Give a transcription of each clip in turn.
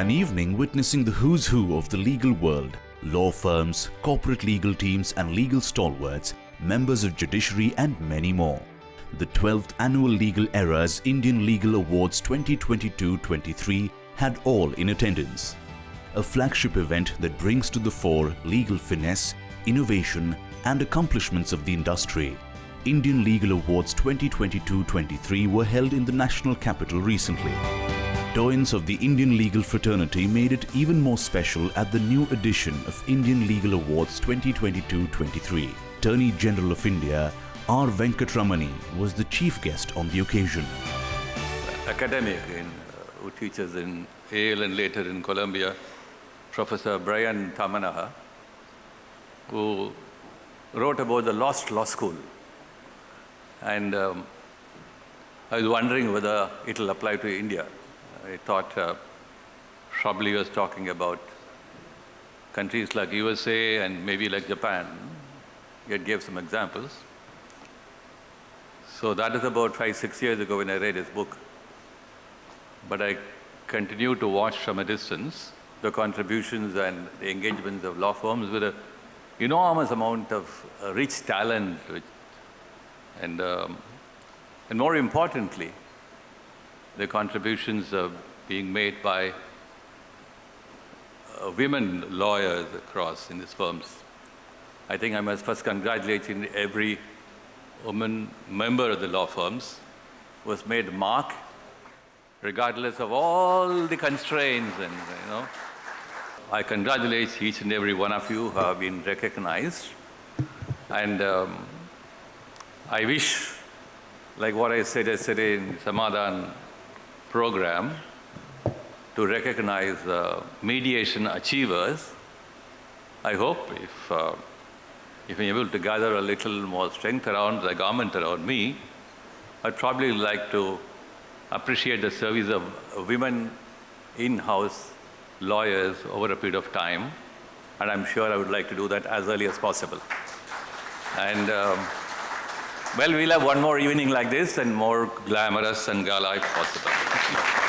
An evening witnessing the who's who of the legal world, law firms, corporate legal teams and legal stalwarts, members of judiciary and many more. The 12th Annual Legal Era's Indian Legal Awards 2022-23 had all in attendance. A flagship event that brings to the fore legal finesse, innovation and accomplishments of the industry. Indian Legal Awards 2022-23 were held in the national capital recently. Doyens of the Indian legal fraternity made it even more special at the new edition of Indian Legal Awards 2022-23. Attorney General of India, R. Venkatramani, was the chief guest on the occasion. Academic who teaches in Yale and later in Columbia, Professor Brian Tamanaha, who wrote about the lost law school. And I was wondering whether it will apply to India. I thought probably he was talking about countries like USA and maybe like Japan. He had gave some examples. So that is about 5-6 years ago when I read his book. But I continue to watch from a distance the contributions and the engagements of law firms with an enormous amount of rich talent, and more importantly, the contributions being made by women lawyers across in these firms. I think I must first congratulate every woman member of the law firms who was made mark regardless of all the constraints. And I congratulate each and every one of you who have been recognized. And I wish, like what I said yesterday in Samadhan program, to recognize mediation achievers. I hope if I'm able to gather a little more strength around the government around me, I'd probably like to appreciate the service of women in-house lawyers over a period of time, and I'm sure I would like to do that as early as possible. And well, we'll have one more evening like this and more glamorous and gala if possible.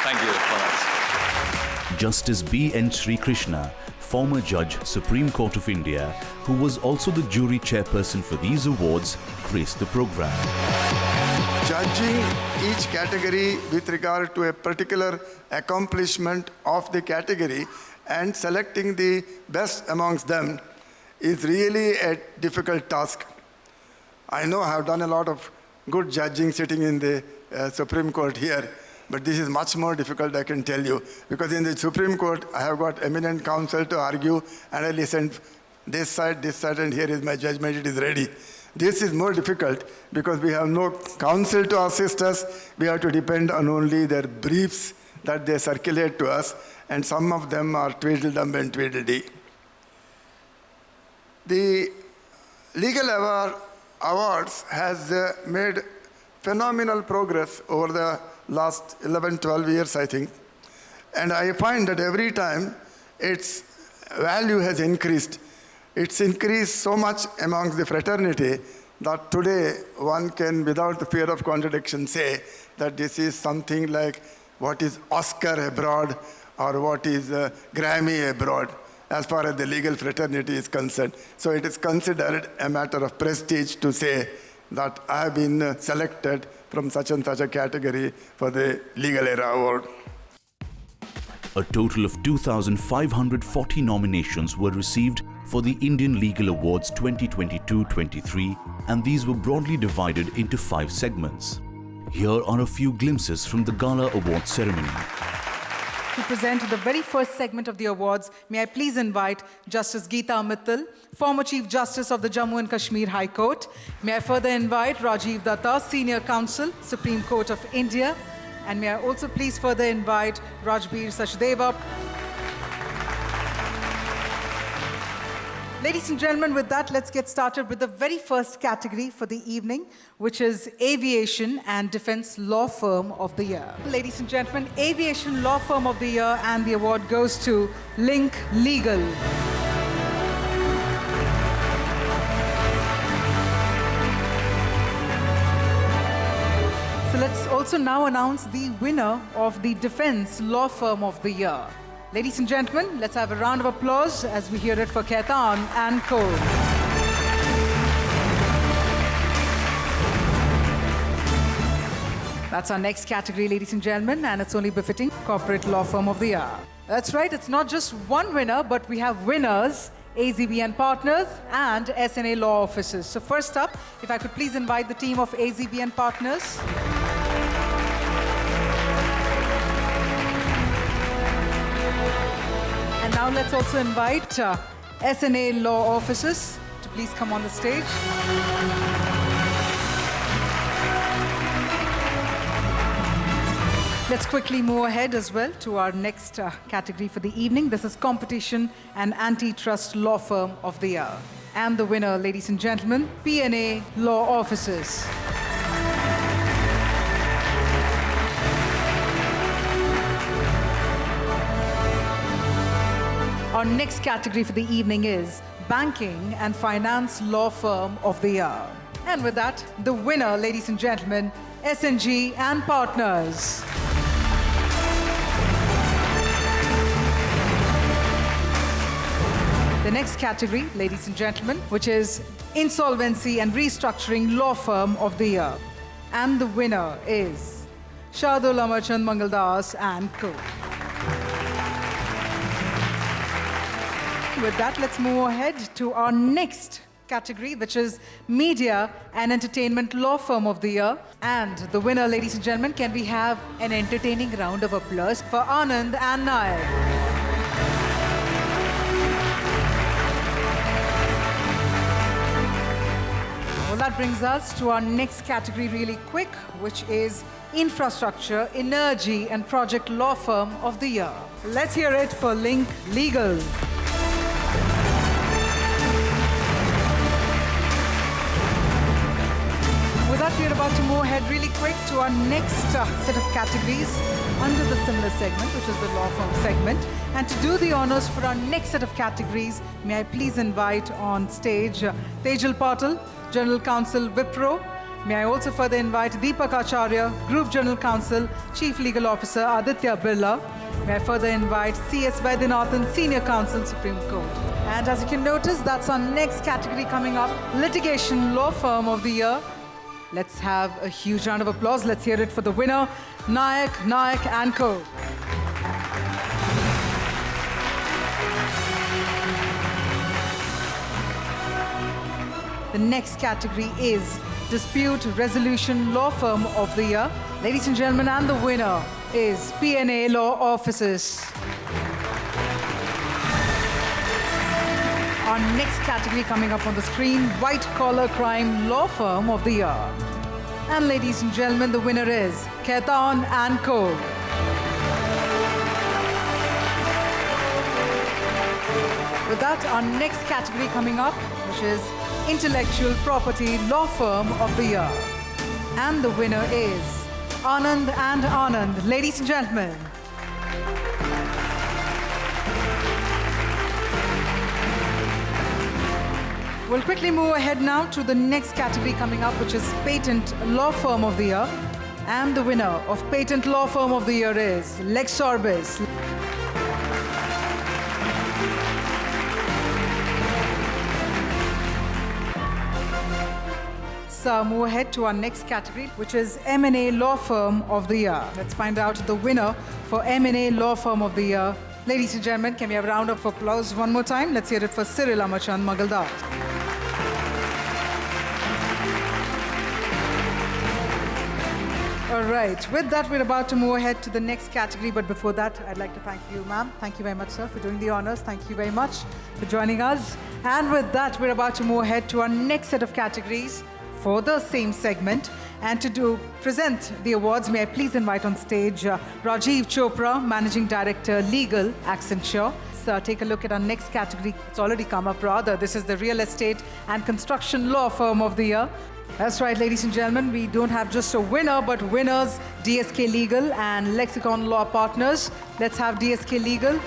Thank you so much. Justice B. N. Sri Krishna, former Judge, Supreme Court of India, who was also the jury chairperson for these awards, praised the program. Judging each category with regard to a particular accomplishment of the category and selecting the best amongst them is really a difficult task. I know I have done a lot of good judging sitting in the Supreme Court here, but this is much more difficult, I can tell you, because in the Supreme Court, I have got eminent counsel to argue, and I listened this side, and here is my judgment, it is ready. This is more difficult because we have no counsel to assist us. We have to depend on only their briefs that they circulate to us, and some of them are tweedledum and tweedledee. The Legal Awards has made phenomenal progress over the last 11-12 years, I think. And I find that every time its value has increased. It's increased so much amongst the fraternity that today one can, without the fear of contradiction, say that this is something like what is Oscar abroad or what is Grammy abroad, as far as the legal fraternity is concerned. So it is considered a matter of prestige to say that I have been selected from such and such a category for the Legal Era Award. A total of 2,540 nominations were received for the Indian Legal Awards 2022-23, and these were broadly divided into 5 segments. Here are a few glimpses from the Gala Awards ceremony. To present the very first segment of the awards, may I please invite Justice Geeta Mittal, former Chief Justice of the Jammu and Kashmir High Court. May I further invite Rajiv Datta, Senior Counsel, Supreme Court of India. And may I also please further invite Rajbir Sachdeva. Ladies and gentlemen, with that, let's get started with the very first category for the evening, which is Aviation and Defense Law Firm of the Year. Ladies and gentlemen, Aviation Law Firm of the Year, and the award goes to Link Legal. So let's also now announce the winner of the Defense Law Firm of the Year. Ladies and gentlemen, let's have a round of applause as we hear it for Khaitan and Co. That's our next category, ladies and gentlemen, and it's only befitting Corporate Law Firm of the Year. That's right, it's not just one winner, but we have winners, AZB and Partners, and SNA Law Offices. So first up, if I could please invite the team of AZB and Partners. And now let's also invite SNA Law Offices to please come on the stage. Let's quickly move ahead as well to our next category for the evening. This is Competition and Antitrust Law Firm of the Year. And the winner, ladies and gentlemen, P&A Law Offices. Our next category for the evening is Banking and Finance Law Firm of the Year. And with that, the winner, ladies and gentlemen, SNG and Partners. The next category, ladies and gentlemen, which is Insolvency and Restructuring Law Firm of the Year. And the winner is Shardul Amarchand Mangaldas and Co. With that, let's move ahead to our next category, which is Media and Entertainment Law Firm of the Year. And the winner, ladies and gentlemen, can we have an entertaining round of applause for Anand and Nayak? Well, that brings us to our next category really quick, which is Infrastructure, Energy and Project Law Firm of the Year. Let's hear it for Link Legal. With that, we're about to move ahead really quick to our next set of categories under the similar segment, which is the law firm segment. And to do the honors for our next set of categories, may I please invite on stage Tejal Patil, General Counsel, Wipro. May I also further invite Deepak Acharya, Group General Counsel, Chief Legal Officer, Aditya Birla. May I further invite C.S. Vaidyanathan, Senior Counsel, Supreme Court. And as you can notice, that's our next category coming up, Litigation Law Firm of the Year. Let's have a huge round of applause. Let's hear it for the winner, Nayak and Co. The next category is Dispute Resolution Law Firm of the Year. Ladies and gentlemen, and the winner is P&A Law Offices. Our next category coming up on the screen, White Collar Crime Law Firm of the Year. And ladies and gentlemen, the winner is Khaitan and Co. With that, our next category coming up, which is Intellectual Property Law Firm of the Year. And the winner is Anand and Anand. Ladies and gentlemen. We'll quickly move ahead now to the next category coming up, which is Patent Law Firm of the Year. And the winner of Patent Law Firm of the Year is Lex Orbis. Let's move ahead to our next category, which is M&A Law Firm of the Year. Let's find out the winner for M&A Law Firm of the Year. Ladies and gentlemen, can we have a round of applause one more time? Let's hear it for Cyril Amarchand Mangaldas. All right, with that, we're about to move ahead to the next category. But before that, I'd like to thank you, ma'am. Thank you very much, sir, for doing the honors. Thank you very much for joining us. And with that, we're about to move ahead to our next set of categories for the same segment. And to present the awards, may I please invite on stage Rajiv Chopra, Managing Director, Legal, Accenture. Let's take a look at our next category. It's already come up, rather. This is the Real Estate and Construction Law Firm of the Year. That's right, ladies and gentlemen, we don't have just a winner, but winners, DSK Legal and Lexicon Law Partners. Let's have DSK Legal.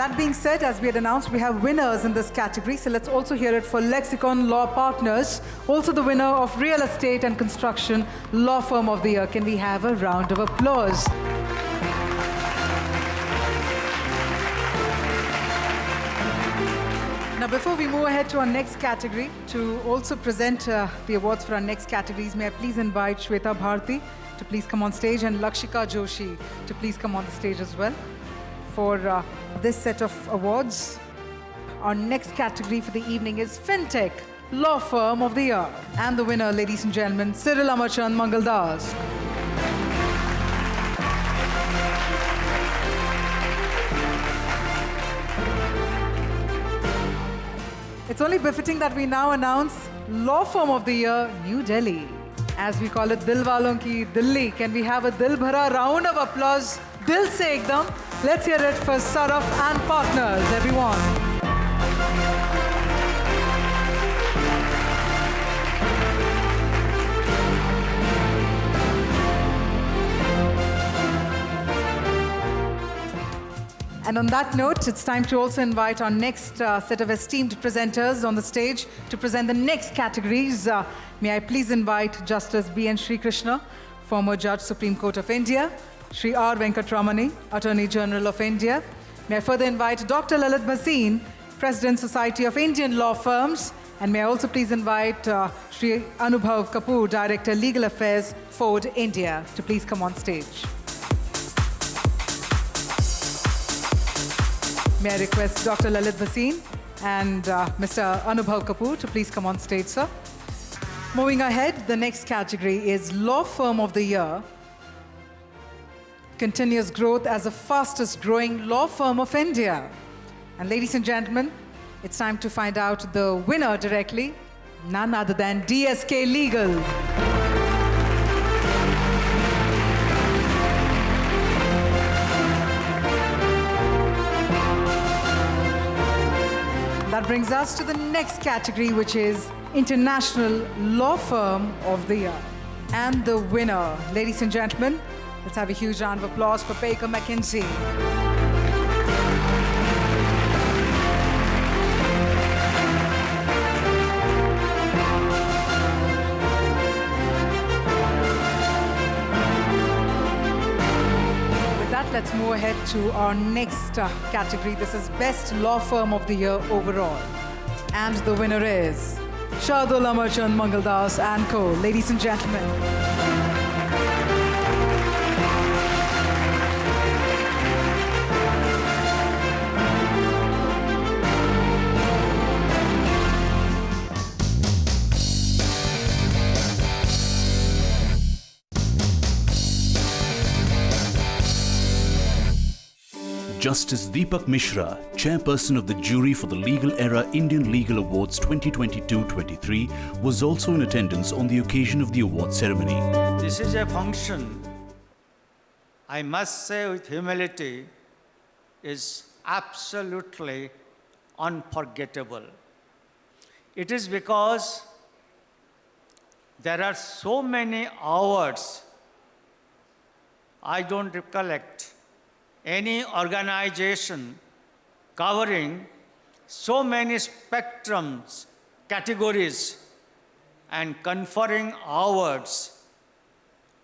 That being said, as we had announced, we have winners in this category. So let's also hear it for Lexicon Law Partners, also the winner of Real Estate and Construction Law Firm of the Year. Can we have a round of applause? Now, before we move ahead to our next category, to also present the awards for our next categories, may I please invite Shweta Bharti to please come on stage and Lakshika Joshi to please come on the stage as well for this set of awards. Our next category for the evening is FinTech Law Firm of the Year. And the winner, ladies and gentlemen, Cyril Amarchand Mangaldas. It's only befitting that we now announce Law Firm of the Year, New Delhi. As we call it, Dil Walon Ki Delhi. Can we have a Dil Bhara round of applause? Dil se ekdam. Let's hear it for Saraf and Partners, everyone. And on that note, it's time to also invite our next set of esteemed presenters on the stage to present the next categories. May I please invite Justice B.N. Sri Krishna, former Judge, Supreme Court of India, Sri R. Venkatramani, Attorney General of India. May I further invite Dr. Lalit Bhasin, President, Society of Indian Law Firms. And may I also please invite Sri Anubhav Kapoor, Director, Legal Affairs, Ford, India, to please come on stage. May I request Dr. Lalit Bhasin and Mr. Anubhav Kapoor to please come on stage, sir. Moving ahead, the next category is Law Firm of the Year. Continuous growth as the fastest growing law firm of India. And ladies and gentlemen, it's time to find out the winner directly, none other than DSK Legal. That brings us to the next category, which is International Law Firm of the Year. And the winner, ladies and gentlemen, let's have a huge round of applause for Baker McKenzie. With that, let's move ahead to our next category. This is Best Law Firm of the Year overall. And the winner is Shardul Amarchand Mangaldas and Co. Ladies and gentlemen. Justice Deepak Mishra, chairperson of the jury for the Legal Era Indian Legal Awards 2022-23, was also in attendance on the occasion of the award ceremony. This is a function, I must say with humility, is absolutely unforgettable. It is because there are so many awards, I don't recollect any organization covering so many spectrums, categories, and conferring awards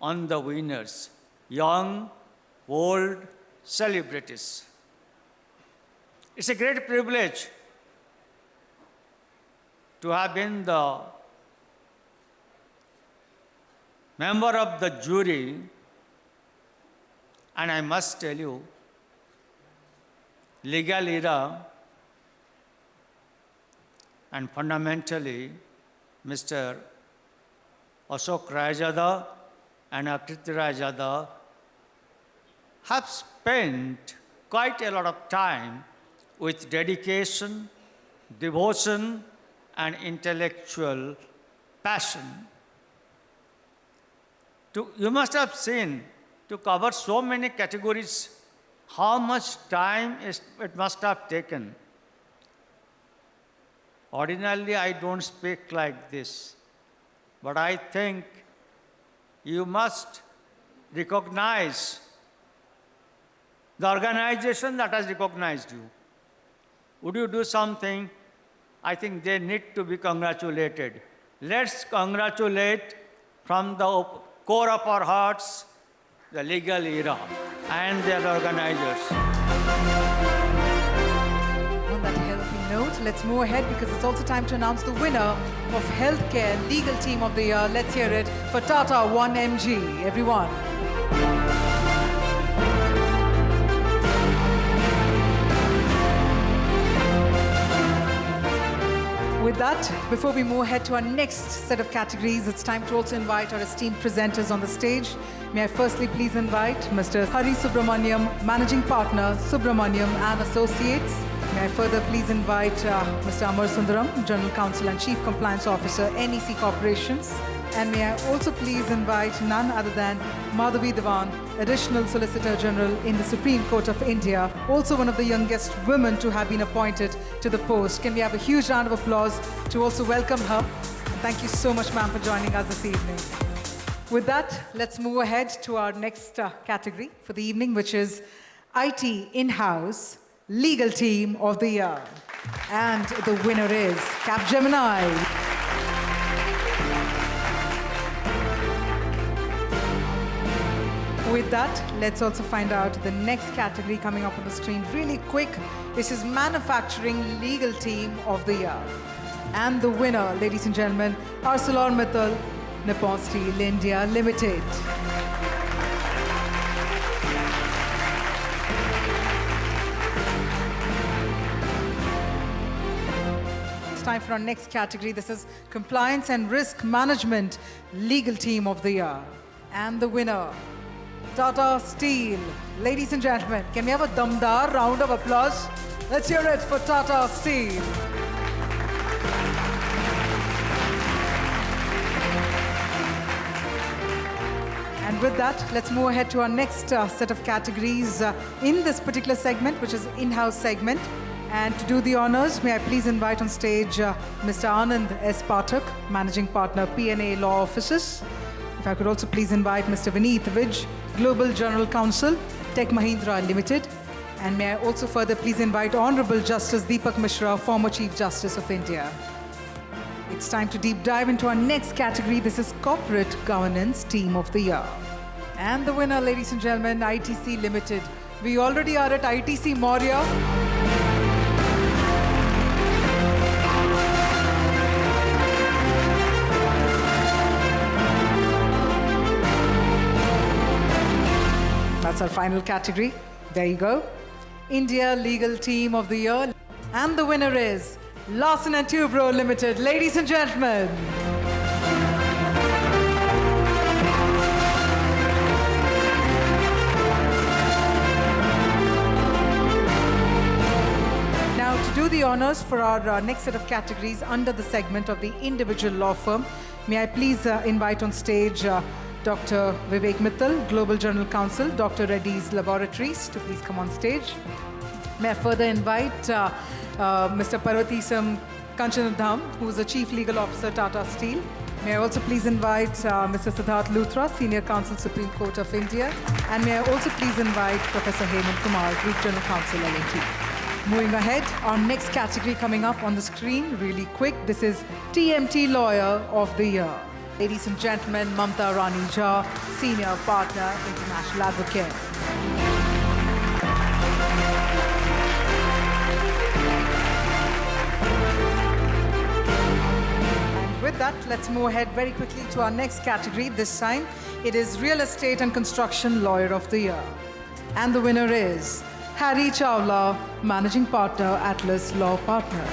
on the winners, young, old, celebrities. It's a great privilege to have been the member of the jury, and I must tell you, Legal Era and fundamentally Mr. Ashok Rayjada and Akriti Rayjada have spent quite a lot of time with dedication, devotion, and intellectual passion. You must have seen, to cover so many categories, how much time it must have taken. Ordinarily, I don't speak like this, but I think you must recognize the organization that has recognized you. would you do something? I think they need to be congratulated. Let's congratulate from the core of our hearts the legal era and their organizers. On that healthy note, let's move ahead because it's also time to announce the winner of Healthcare Legal Team of the Year. Let's hear it for Tata 1MG. Everyone. With that, before we move ahead to our next set of categories, it's time to also invite our esteemed presenters on the stage. May I firstly please invite Mr. Hari Subramaniam, Managing Partner, Subramaniam and Associates. May I further please invite Mr. Amar Sundaram, General Counsel and Chief Compliance Officer, NEC Corporations. And may I also please invite none other than Madhavi Devan, Additional Solicitor General in the Supreme Court of India, also one of the youngest women to have been appointed to the post. Can we have a huge round of applause to also welcome her? And thank you so much, ma'am, for joining us this evening. With that, let's move ahead to our next category for the evening, which is IT In-House Legal Team of the Year. And the winner is Capgemini. With that, let's also find out the next category coming up on the screen really quick. This is Manufacturing Legal Team of the Year. And the winner, ladies and gentlemen, ArcelorMittal Nippon Steel India Limited. It's time for our next category. This is Compliance and Risk Management Legal Team of the Year. And the winner, Tata Steel. Ladies and gentlemen, can we have a damdar round of applause? Let's hear it for Tata Steel. And with that, let's move ahead to our next set of categories in this particular segment, which is in-house segment. And to do the honors, may I please invite on stage Mr. Anand S. Pathak, Managing Partner, P&A Law Offices. If I could also please invite Mr. Vineet Vij, Global General Counsel, Tech Mahindra Limited. And may I also further please invite Honorable Justice Deepak Mishra, former Chief Justice of India. It's time to deep dive into our next category. This is Corporate Governance Team of the Year. And the winner, ladies and gentlemen, ITC Limited. We already are at ITC Maurya. That's our final category. There you go. India Legal Team of the Year. And the winner is Larsen & Toubro Limited. Ladies and gentlemen. Now, to do the honors for our next set of categories under the segment of the individual law firm, may I please invite on stage Dr. Vivek Mittal, Global General Counsel, Dr. Reddy's Laboratories, to please come on stage. May I further invite Mr. Parvatisam Kanchanadham, who is the Chief Legal Officer, Tata Steel. May I also please invite Mr. Siddharth Luthra, Senior Counsel, Supreme Court of India. And may I also please invite Professor Hemant Kumar, Group General Counsel, L&T. Moving ahead, our next category coming up on the screen really quick. This is TMT Lawyer of the Year. Ladies and gentlemen, Mamta Rani Jha, Senior Partner, International Advocate. And with that, let's move ahead very quickly to our next category. This time, it is Real Estate and Construction Lawyer of the Year. And the winner is Harry Chawla, Managing Partner, Atlas Law Partners.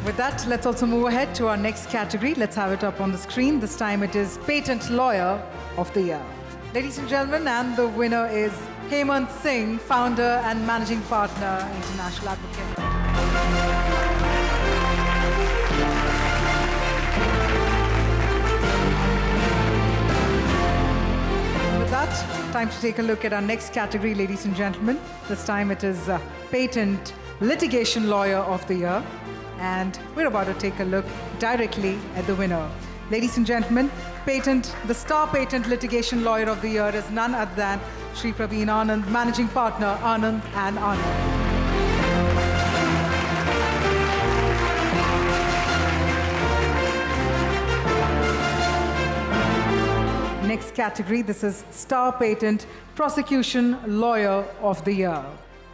With that, let's also move ahead to our next category. Let's have it up on the screen. This time it is Patent Lawyer of the Year. Ladies and gentlemen, and the winner is Hemant Singh, Founder and Managing Partner, International Advocate. With that, time to take a look at our next category, ladies and gentlemen. This time it is Patent Litigation Lawyer of the Year. And we're about to take a look directly at the winner. Ladies and gentlemen, the Star Patent Litigation Lawyer of the Year is none other than Shri Praveen Anand, Managing Partner, Anand and Anand. Next category, this is Star Patent Prosecution Lawyer of the Year.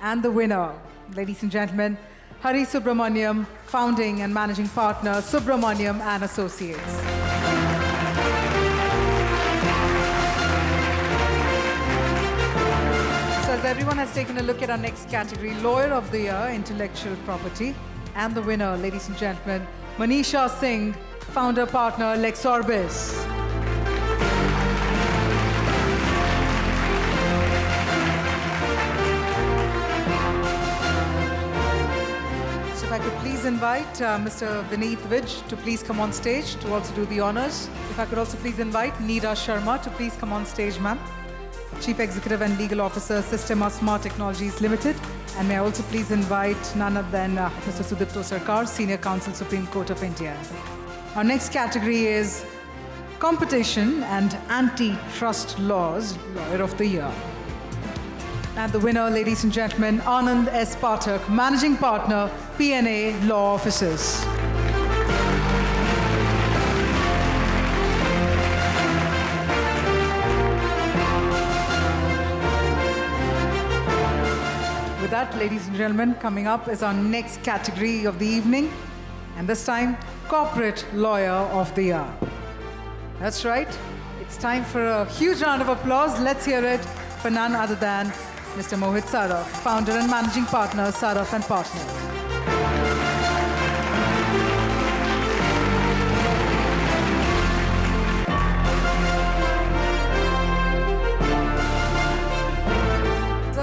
And the winner, ladies and gentlemen, Hari Subramaniam, Founding and Managing Partner, Subramaniam and Associates. So as everyone has taken a look at our next category, Lawyer of the Year, Intellectual Property. And the winner, ladies and gentlemen, Manisha Singh, Founder Partner, Lexorbis. If I could please invite Mr. Vineet Vij to please come on stage to also do the honors. If I could also please invite Neera Sharma to please come on stage, ma'am. Chief Executive and Legal Officer, Systema Smart Technologies Limited. And may I also please invite none other than Mr. Sudipto Sarkar, Senior Counsel, Supreme Court of India. Our next category is Competition and Antitrust Laws, Lawyer of the Year. And the winner, ladies and gentlemen, Anand S. Pathak, Managing Partner, P&A Law Offices. With that, ladies and gentlemen, coming up is our next category of the evening. And this time, Corporate Lawyer of the Year. That's right. It's time for a huge round of applause. Let's hear it for none other than Mr. Mohit Saraf, Founder and Managing Partner, Saraf and Partners.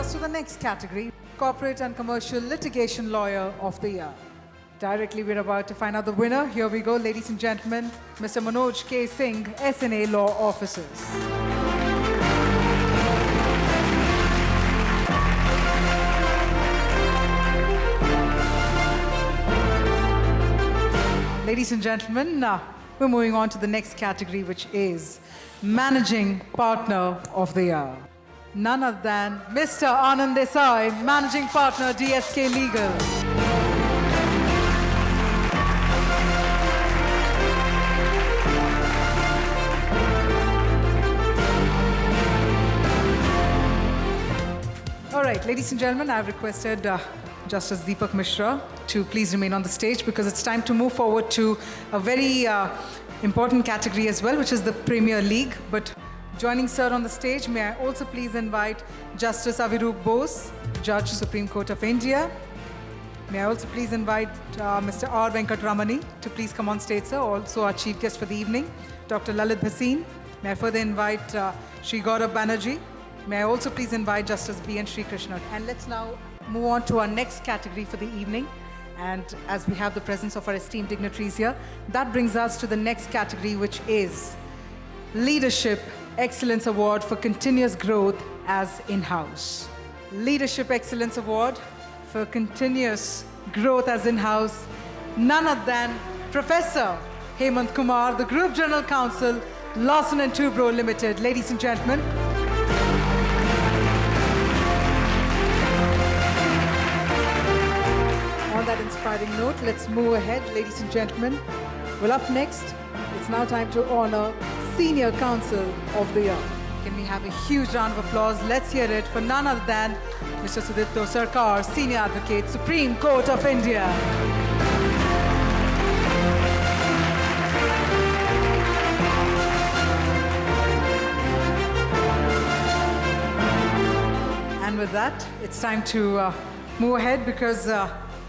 So the next category, Corporate and Commercial Litigation Lawyer of the Year. Directly, we're about to find out the winner. Here we go, ladies and gentlemen, Mr. Manoj K. Singh, SNA Law Offices. Ladies and gentlemen, we're moving on to the next category, which is Managing Partner of the Year. None other than Mr. Anand Desai, Managing Partner, DSK Legal. All right, ladies and gentlemen, I've requested Justice Deepak Mishra to please remain on the stage because it's time to move forward to a very important category as well, which is the Premier League. But joining sir on the stage, may I also please invite Justice Aviroop Bose, Judge, Supreme Court of India. May I also please invite Mr. R. Venkatramani to please come on stage, sir. Also our chief guest for the evening, Dr. Lalit Bhasin. May I further invite Sri Gaurav Banerjee. May I also please invite Justice B.N. Sri Krishna. And let's now move on to our next category for the evening. And as we have the presence of our esteemed dignitaries here, that brings us to the next category, which is Leadership Excellence Award for Continuous Growth as In-House. Leadership Excellence Award for Continuous Growth as In-House, none other than Professor Hemant Kumar, the Group General Counsel, Lawson & Toubro Limited. Ladies and gentlemen. On that inspiring note, let's move ahead, ladies and gentlemen. Well, up next, it's now time to honor Senior Counsel of the Year. Can we have a huge round of applause? Let's hear it for none other than Mr. Sudipto Sarkar, Senior Advocate, Supreme Court of India. And with that, it's time to move ahead because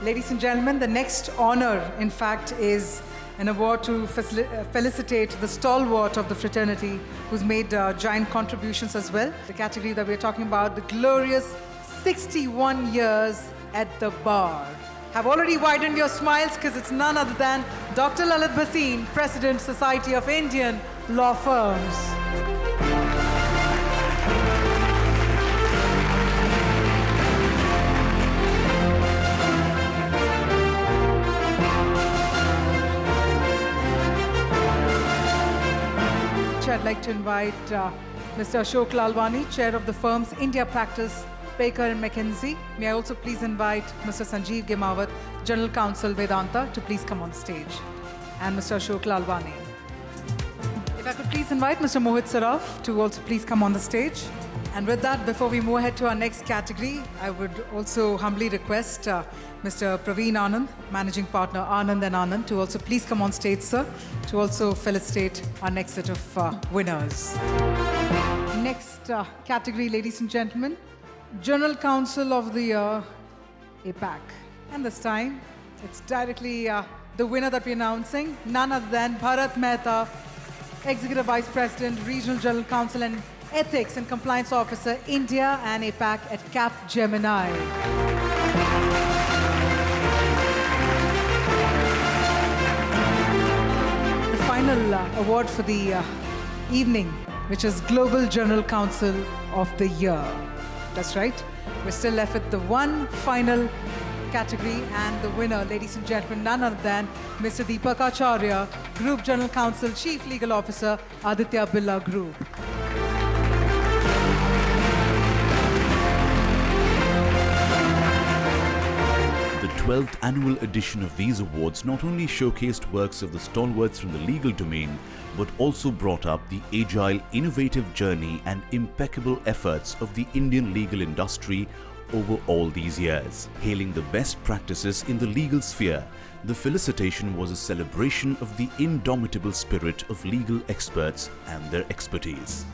ladies and gentlemen, the next honor, in fact, is an award to felicitate the stalwart of the fraternity who's made giant contributions as well. The category that we're talking about, the glorious 61 years at the bar. Have already widened your smiles because it's none other than Dr. Lalit Bhasin, President, Society of Indian Law Firms. much. I'd like to invite Mr. Ashok Lalwani, Chair of the firm's India Practice, Baker and McKinsey. May I also please invite Mr. Sanjeev Gimawat, General Counsel, Vedanta, to please come on stage. And Mr. Ashok Lalwani. If I could please invite Mr. Mohit Saraf to also please come on the stage. And with that, before we move ahead to our next category, I would also humbly request Mr. Praveen Anand, Managing Partner Anand & Anand, to also please come on stage, sir, to also felicitate our next set of winners. Next category, ladies and gentlemen, General Counsel of the Year, APAC. And this time, it's directly the winner that we're announcing, none other than Bharat Mehta, Executive Vice President, Regional General Counsel and Ethics and Compliance Officer, India and APAC at Capgemini. The final award for the evening, which is Global General Counsel of the Year. That's right. We're still left with the one final category, and the winner, ladies and gentlemen, none other than Mr. Deepak Acharya, Group General Counsel, Chief Legal Officer, Aditya Birla Group. The 12th annual edition of these awards not only showcased works of the stalwarts from the legal domain, but also brought up the agile, innovative journey and impeccable efforts of the Indian legal industry over all these years. Hailing the best practices in the legal sphere, the felicitation was a celebration of the indomitable spirit of legal experts and their expertise.